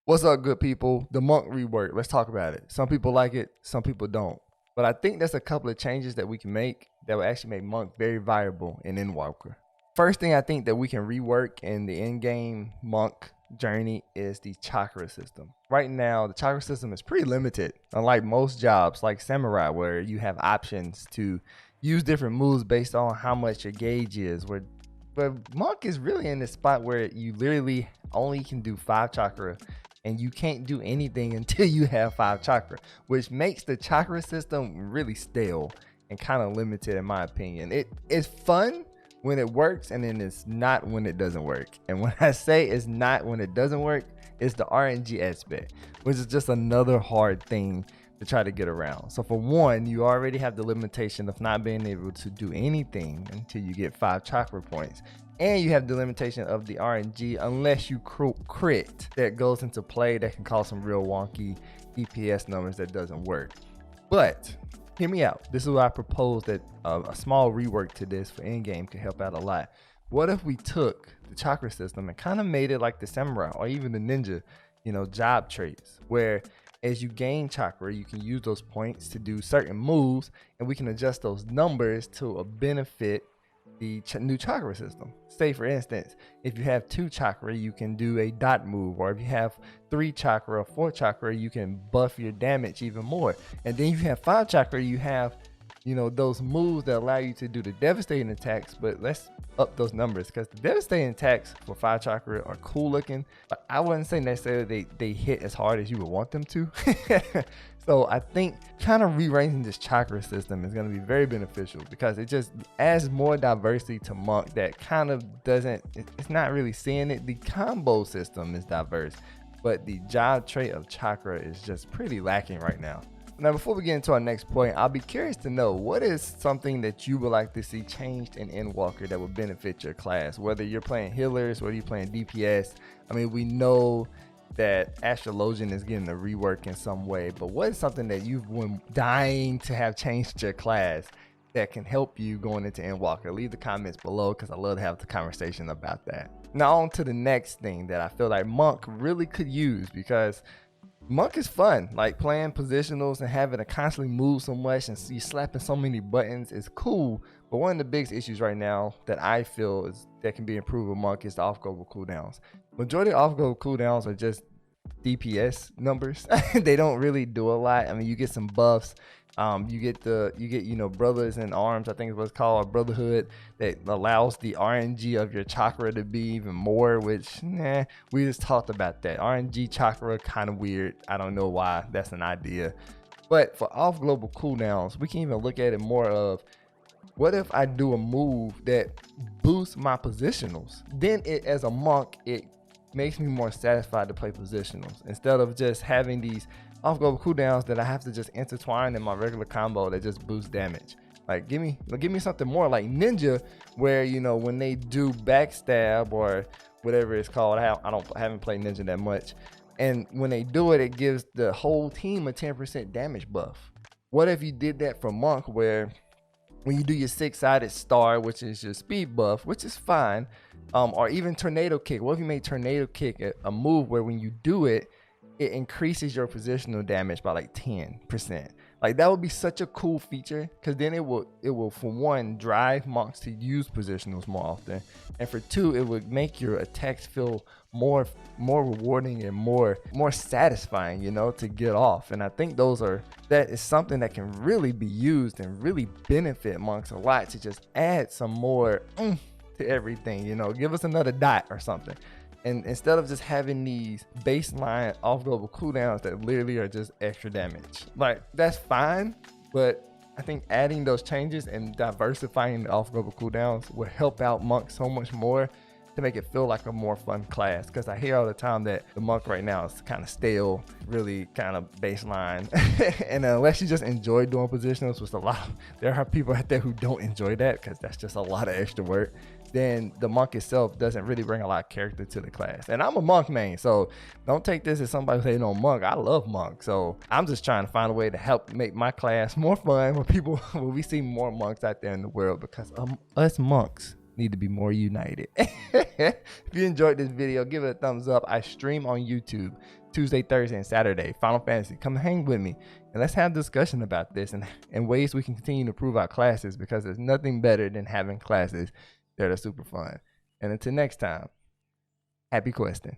What's up, good people? The monk rework. Let's talk about it. Some people like it, some people don't. But I think there's a couple of changes that we can make that will actually make monk very viable in Endwalker. First thing I think that we can rework in the in-game monk journey is the chakra system. Right now, the chakra system is pretty limited, unlike most jobs like samurai, where you have options to use different moves based on how much your gauge is. But monk is really in this spot where you literally only can do 5 chakra, and you can't do anything until you have 5 chakra, which makes the chakra system really stale and kind of limited in my opinion. It's fun when it works, and then it's not when it doesn't work. And when I say it's not when it doesn't work, it's the RNG aspect, which is just another hard thing to try to get around. So for one, you already have the limitation of not being able to do anything until you get 5 chakra points. And you have the limitation of the RNG unless you crit that goes into play that can cause some real wonky DPS numbers that doesn't work. But hear me out. This is what I propose, that a small rework to this for in-game could help out a lot. What if we took the chakra system and kind of made it like the samurai or even the ninja, job traits, where as you gain chakra, you can use those points to do certain moves, and we can adjust those numbers to benefit the new chakra system. Say for instance, if you have 2 chakra, you can do a dot move, or if you have 3 chakra or 4 chakra, you can buff your damage even more. And then if you have 5 chakra, you have those moves that allow you to do the devastating attacks. But let's up those numbers, because the devastating attacks for 5 chakra are cool looking, but I wouldn't say necessarily they hit as hard as you would want them to. So I think kind of rearranging this chakra system is going to be very beneficial, because it just adds more diversity to monk that kind of it's not really seeing it. The combo system is diverse, but the job trait of chakra is just pretty lacking right now. Now, before we get into our next point, I'll be curious to know, what is something that you would like to see changed in Endwalker that would benefit your class? Whether you're playing healers, whether you're playing DPS. I mean, we know that Astrologian is getting a rework in some way, but what is something that you've been dying to have changed your class that can help you going into Endwalker? Leave the comments below, because I love to have the conversation about that. Now on to the next thing that I feel like monk really could use, because monk is fun. Like, playing positionals and having to constantly move so much and you slapping so many buttons is cool. But one of the biggest issues right now that I feel is that can be improved with monk is the off-global cooldowns. Majority of off-global cooldowns are just DPS numbers. They don't really do a lot. I mean, you get some buffs. You get brothers in arms, I think is what it's called, a brotherhood, that allows the RNG of your chakra to be even more, which we just talked about that. RNG chakra, kind of weird. I don't know why that's an idea. But for off global cooldowns, we can even look at it more of, what if I do a move that boosts my positionals? Then as a monk, it makes me more satisfied to play positionals, instead of just having these off global cooldowns that I have to just intertwine in my regular combo that just boosts damage. Like, give me something more like ninja, where when they do backstab or whatever it's called, I haven't played ninja that much, and when they do it, it gives the whole team a 10% damage buff. What if you did that for monk, where when you do your 6-sided star, which is your speed buff, which is fine, or even tornado kick? What if you made tornado kick a move where when you do it, it increases your positional damage by like 10%. Like, that would be such a cool feature, because then it will for one drive monks to use positionals more often, and for 2, it would make your attacks feel more rewarding and more satisfying, to get off. And I think that is something that can really be used and really benefit monks a lot, to just add some more to everything. Give us another dot or something. And instead of just having these baseline off global cooldowns that literally are just extra damage. Like, that's fine, but I think adding those changes and diversifying the off global cooldowns will help out monk so much more, to make it feel like a more fun class. Because I hear all the time that the monk right now is kind of stale, really kind of baseline. And unless you just enjoy doing positionals, which there are people out there who don't enjoy that, because that's just a lot of extra work, then the monk itself doesn't really bring a lot of character to the class. And I'm a monk main, so don't take this as somebody who say no monk. I love monk, so I'm just trying to find a way to help make my class more fun when we see more monks out there in the world, because us monks need to be more united. If you enjoyed this video, give it a thumbs up. I stream on YouTube Tuesday, Thursday, and Saturday, Final Fantasy. Come hang with me and let's have a discussion about this and ways we can continue to improve our classes, because there's nothing better than having classes that are super fun. And until next time, happy questing.